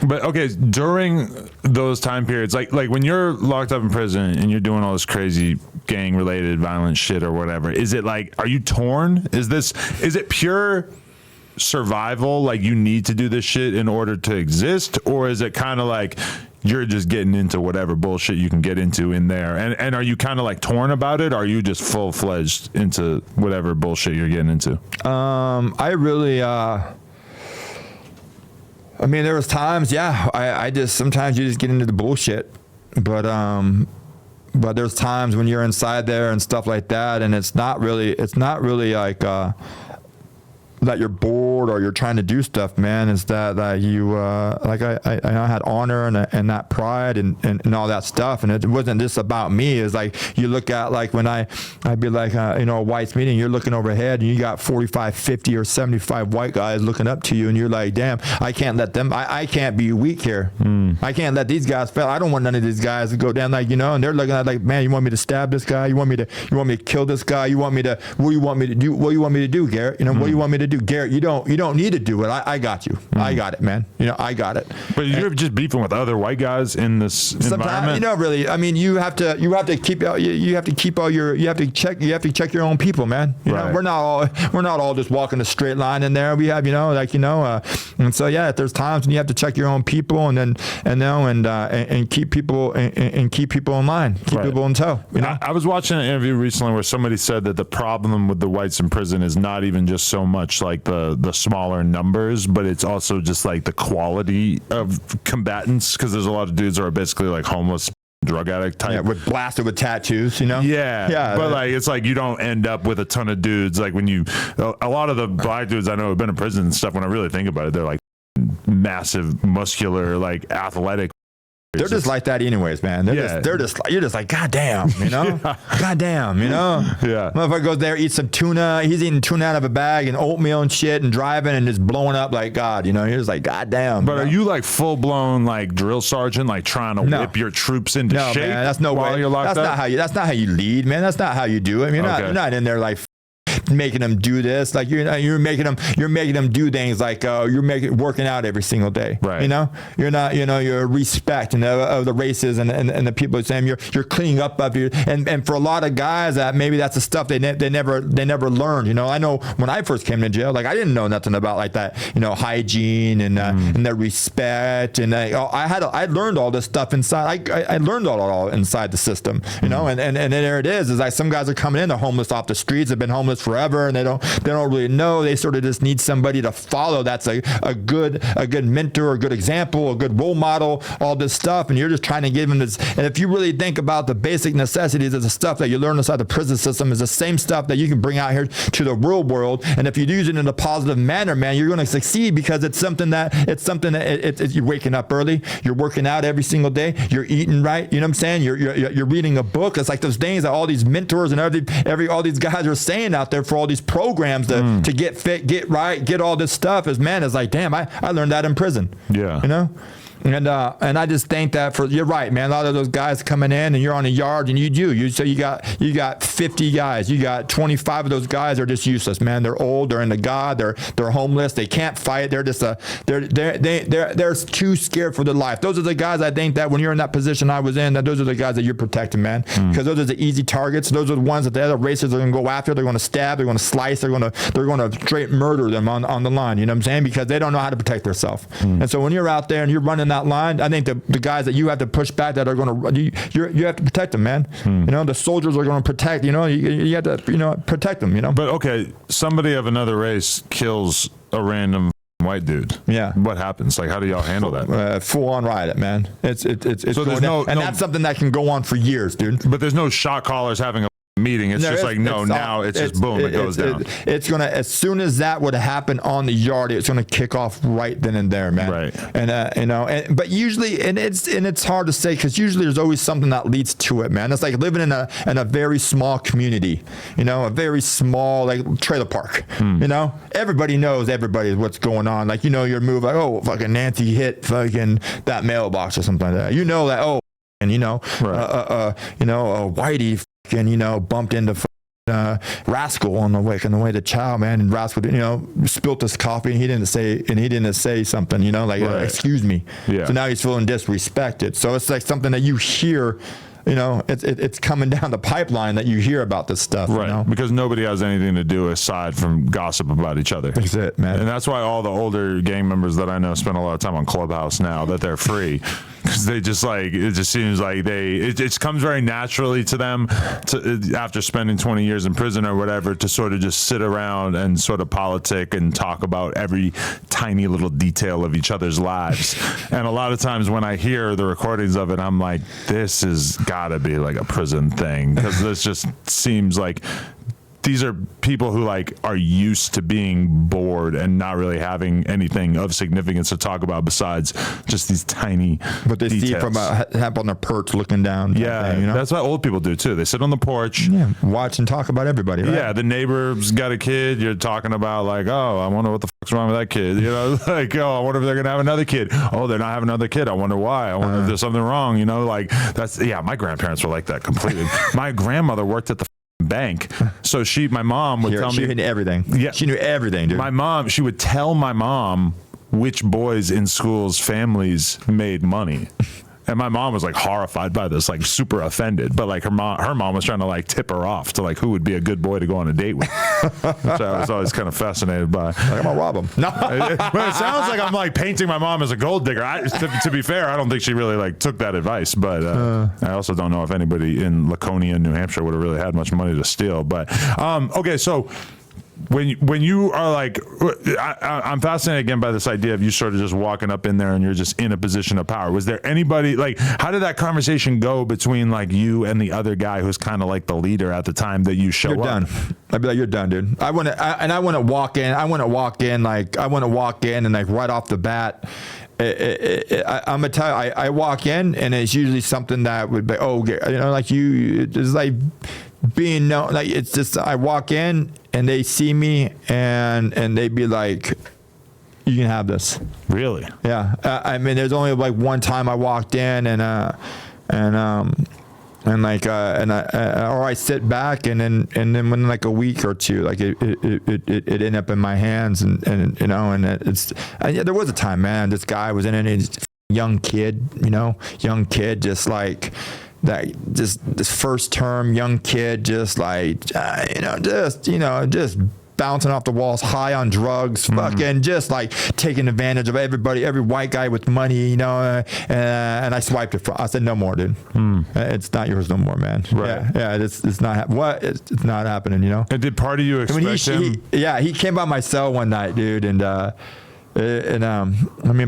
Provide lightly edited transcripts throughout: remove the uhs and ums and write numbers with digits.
But okay, during those time periods, like when you're locked up in prison and you're doing all this crazy gang related violent shit or whatever, is it like, are you torn? Is it pure survival? Like you need to do this shit in order to exist? Or is it kind of like you're just getting into whatever bullshit you can get into in there? And are you kind of like torn about it? Or are you just full fledged into whatever bullshit you're getting into? I really, I mean, there was times, I just, sometimes you just get into the bullshit, but there's times when you're inside there and stuff like that, and it's not really like, that you're bored or you're trying to do stuff, man. Is that you, like I had honor and that pride and all that stuff. And it wasn't just about me. It's like, you look at like when I'd be like, a whites meeting, you're looking overhead and you got 45, 50 or 75 white guys looking up to you. And you're like, damn, I can't let them, I can't be weak here. I can't let these guys fail. I don't want none of these guys to go down, like, and they're looking at like, man, you want me to stab this guy? You want me to kill this guy? What do you want me to do? What do you want me to do, Garrett? What do you want me to do? Garrett, you don't need to do it. I got you. I got it, man. I got it. But you're just beefing with other white guys in this environment. Really. I mean, you have to keep check your own people, man. Right. We're not all just walking a straight line in there. We have, and so if there's times when you have to check your own people and keep people and keep people in line, keep people in tow. I was watching an interview recently where somebody said that the problem with the whites in prison is not even just so much like the smaller numbers, but it's also just like the quality of combatants, because there's a lot of dudes that are basically like homeless drug addict type, with blasted with tattoos, but like it's like you don't end up with a ton of dudes like when you a lot of the black dudes I know have been in prison and stuff, when I really think about it, they're like massive, muscular, like athletic. They're just like that anyways, man. They're just you're just like, God damn, God damn, Yeah. Motherfucker goes there, eats some tuna. He's eating tuna out of a bag and oatmeal and shit and driving and just blowing up like God, You're just like, God damn. But are you like full blown like drill sergeant, like trying to whip your troops into shape? Man, that's no way. You're locked up? That's not how you lead, man. That's not how you do it. I mean, you're not in there like making them do this, like you're making them do things like you're working out every single day, right? You're not, you're respect of the races and the people saying you're cleaning up of you, and for a lot of guys that maybe that's the stuff they never learned. I know when I first came to jail, like I didn't know nothing about like that, hygiene and the respect, and I learned all this stuff inside. I learned all inside the system, and there it is like some guys are coming in, they're homeless off the streets, have been homeless forever, and they don't really know. They sort of just need somebody to follow. That's a good mentor, a good example, a good role model, all this stuff. And you're just trying to give them this. And if you really think about the basic necessities of the stuff that you learn inside the prison system, is the same stuff that you can bring out here to the real world. And if you use it in a positive manner, man, you're going to succeed, because it's something that you're waking up early, you're working out every single day, you're eating right. You know what I'm saying? You're reading a book. It's like those things that all these mentors and all these guys are saying out there for all these programs to get fit, get right, get all this stuff. Is like, damn, I learned that in prison. Yeah. And I just think that you're right, man. A lot of those guys coming in and you're on a yard and so you got 50 guys, you got 25 of those guys are just useless, man. They're old, they're into God, they're homeless, they can't fight, they're just they're too scared for their life. Those are the guys I think that when you're in that position I was in, that those are the guys that you're protecting, man, because those are the easy targets. Those are the ones that the other races are going to go after. They're going to stab, they're going to slice, they're going to straight murder them on the line. You know what I'm saying? Because they don't know how to protect themselves. And so when you're out there and you're running that line, I think the guys that you have to push back, that are going to you have to protect them, man. The soldiers are going to protect. You have to protect them. But okay, somebody of another race kills a random white dude. Yeah. What happens? Like, how do y'all handle that? Full on riot, man. It's so there's that's something that can go on for years, dude. But there's no shot callers having a meeting. It's just like, it's just boom, it goes down. It's gonna, as soon as that would happen on the yard, it's gonna kick off right then and there, man. Right. And but usually, and it's hard to say, because usually there's always something that leads to it, man. It's like living in a very small community, a very small like trailer park. Everybody knows what's going on. Like, your move, like, oh, fucking Nancy hit fucking that mailbox or something like that. That, oh, and right. Whitey and bumped into Rascal on the way to chow, man, and Rascal, spilt his coffee, and he didn't say something, like excuse me. Yeah. So now he's feeling disrespected. So it's like something that you hear. It's coming down the pipeline that you hear about this stuff. Right. Because nobody has anything to do aside from gossip about each other. That's it, man. And that's why all the older gang members that I know spend a lot of time on Clubhouse now that they're free. Because they just it just seems like it comes very naturally to them after spending 20 years in prison or whatever to sort of just sit around and sort of politic and talk about every tiny little detail of each other's lives. And a lot of times when I hear the recordings of it, I'm like, this has gotta be like a prison thing, because this just seems like these are people who are used to being bored and not really having anything of significance to talk about besides just these tiny But they details. see from up on their perch looking down. Yeah, that's what old people do too. They sit on the porch. Yeah, watch and talk about everybody, right? Yeah, the neighbor's got a kid. You're talking about oh, I wonder what the fuck's wrong with that kid. Oh, I wonder if they're gonna have another kid. Oh, they're not having another kid. I wonder why. I wonder if there's something wrong. My grandparents were like that completely. My grandmother worked at the bank, so my mom would tell me. She knew everything. Yeah, she knew everything, dude. She would tell my mom which boys in school's families made money. And my mom was horrified by this, super offended. But her mom was trying to tip her off to who would be a good boy to go on a date with, which I was always kind of fascinated by. I'm gonna rob him. No, but it sounds like I'm painting my mom as a gold digger. To be fair, I don't think she really took that advice. But I also don't know if anybody in Laconia, New Hampshire, would have really had much money to steal. But okay, so. When you are I'm fascinated again by this idea of you sort of just walking up in there and you're just in a position of power. Was there anybody how did that conversation go between you and the other guy who's kind of the leader at the time that you show you're up? Done. I'd be like, you're done, dude. I wouldn't walk in and right off the bat. I'm gonna tell you, I walk in and it's usually something that would be it's being known. It's just I walk in and they see me and they be like, you can have this. Really? Yeah. There's only one time I walked in and I sit back and then when a week or two, it ended up in my hands and there was a time, man, this guy was in it, young kid, just this first term young kid, just bouncing off the walls, high on drugs, fucking just taking advantage of every white guy with money, and I swiped it. I said, no more, dude. It's not yours no more, man. Right. Yeah. It's not. It's not happening, And did part of you expect him? He came by my cell one night, dude, and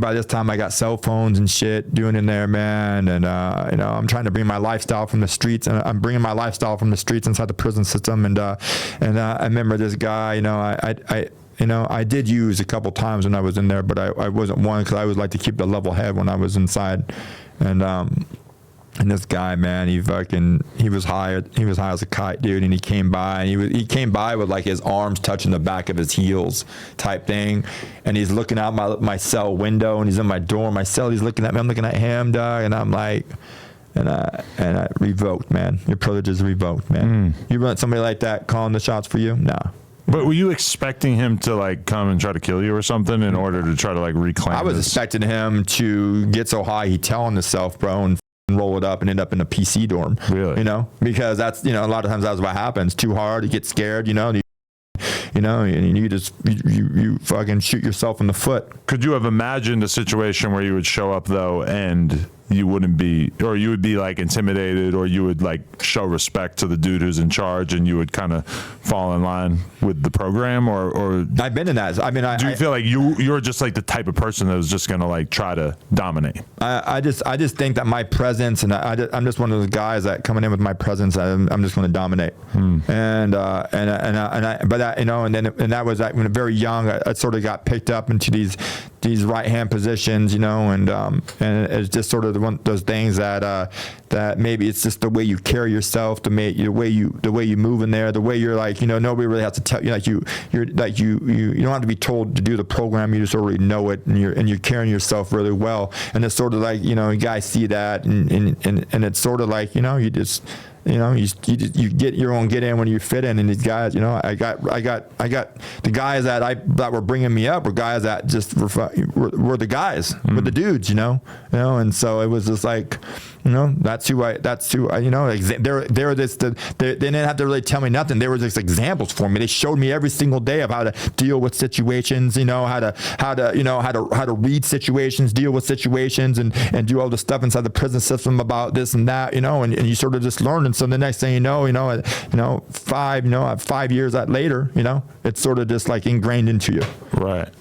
by this time I got cell phones and shit doing in there, man, and I'm trying to bring my lifestyle from the streets, and I'm bringing my lifestyle from the streets inside the prison system, and I remember this guy, I did use a couple times when I was in there, but I wasn't one because I always like to keep the level head when I was inside, and this guy, man, he was high as a kite, dude. And he came by, and he came by with his arms touching the back of his heels, type thing. And he's looking out my cell window, and he's in my door, my cell. He's looking at me. I'm looking at him, dog. And I'm like, and I revoked, man. Your privilege is revoked, man. You want somebody like that calling the shots for you? No. But were you expecting him to come and try to kill you or something in order to try to reclaim? I was expecting him to get so high he'd tell on himself, bro, and roll it up and end up in a PC dorm. Really? Because that's, a lot of times that's what happens. Too hard, you get scared, and you just you fucking shoot yourself in the foot. Could you have imagined a situation where you would show up though and you wouldn't be, or you would be intimidated, or you would show respect to the dude who's in charge, and you would kind of fall in line with the program, or I've been in that. Do you feel like you're just the type of person that was just gonna try to dominate? I just think that my presence, and I'm just one of those guys that coming in with my presence, I'm just going to dominate. And that was when very young, I sort of got picked up into these right hand positions, and it's just sort of those things that maybe it's just the way you carry yourself, the way you move in there, the way you're nobody really has to tell you, you don't have to be told to do the program, you just already know it, and you're carrying yourself really well, and it's sort of guys see that, and it's sort of you just you get your own get in when you fit in. And these guys, I got the guys that were bringing me up were guys that just were the guys, were the dudes, and so it was just like, that's who I, they didn't have to really tell me nothing. They were just examples for me. They showed me every single day of how to deal with situations, how to read situations, deal with situations, and do all the stuff inside the prison system about this and that, and you sort of just learn. And so the next thing you know, 5 years later, it's sort of just like ingrained into you. Right.